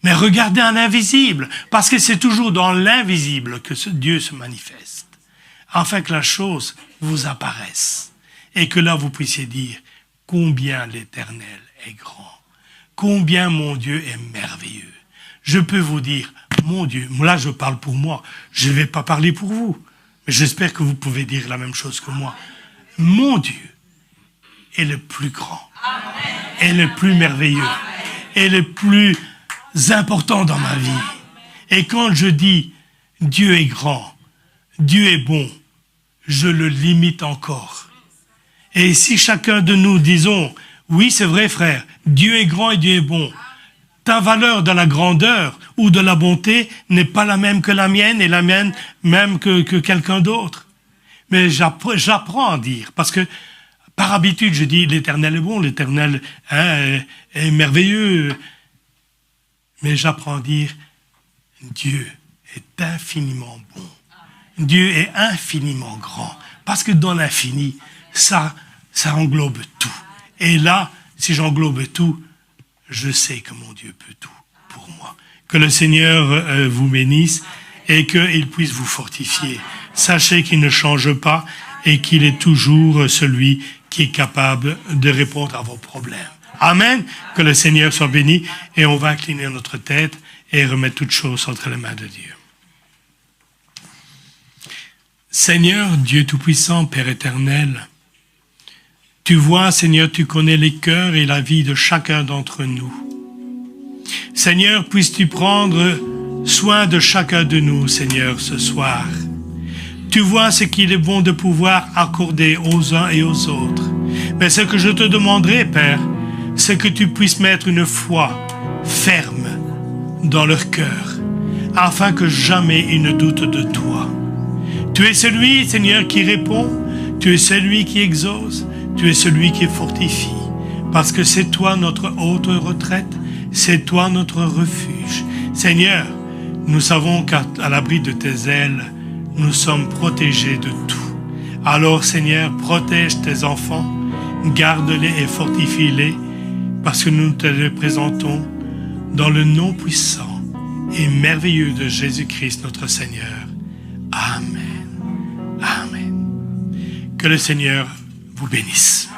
Mais regardez à l'invisible, parce que c'est toujours dans l'invisible que Dieu se manifeste, afin que la chose vous apparaisse, et que là vous puissiez dire combien l'Éternel est grand, combien mon Dieu est merveilleux. Je peux vous dire, mon Dieu, là je parle pour moi, je ne vais pas parler pour vous, mais j'espère que vous pouvez dire la même chose que moi. Mon Dieu est le plus grand, est le plus merveilleux, est le plus important dans ma vie. Et quand je dis Dieu est grand, Dieu est bon, je le limite encore. Et si chacun de nous disons, oui c'est vrai frère, Dieu est grand et Dieu est bon, ta valeur de la grandeur ou de la bonté n'est pas la même que la mienne et la mienne même que quelqu'un d'autre. Mais j'apprends à dire, parce que par habitude je dis l'Éternel est bon, l'Éternel est merveilleux. Mais j'apprends à dire, Dieu est infiniment bon. Dieu est infiniment grand. Parce que dans l'infini, ça englobe tout. Et là, si j'englobe tout, je sais que mon Dieu peut tout pour moi. Que le Seigneur vous bénisse et qu'il puisse vous fortifier. Sachez qu'il ne change pas et qu'il est toujours celui qui est capable de répondre à vos problèmes. Amen. Que le Seigneur soit béni et on va incliner notre tête et remettre toutes choses entre les mains de Dieu. Seigneur, Dieu Tout-Puissant, Père éternel, tu vois, Seigneur, tu connais les cœurs et la vie de chacun d'entre nous. Seigneur, puisses-tu prendre soin de chacun de nous, Seigneur, ce soir. Tu vois ce qu'il est bon de pouvoir accorder aux uns et aux autres. Mais ce que je te demanderai, Père, c'est que tu puisses mettre une foi ferme dans leur cœur, afin que jamais ils ne doutent de toi. Tu es celui, Seigneur, qui répond, tu es celui qui exauce, tu es celui qui fortifie, parce que c'est toi notre haute retraite, c'est toi notre refuge. Seigneur, nous savons qu'à l'abri de tes ailes, nous sommes protégés de tout. Alors, Seigneur, protège tes enfants, garde-les et fortifie-les, parce que nous te les présentons dans le nom puissant et merveilleux de Jésus-Christ notre Seigneur. Amen. Amen. Que le Seigneur vous bénisse.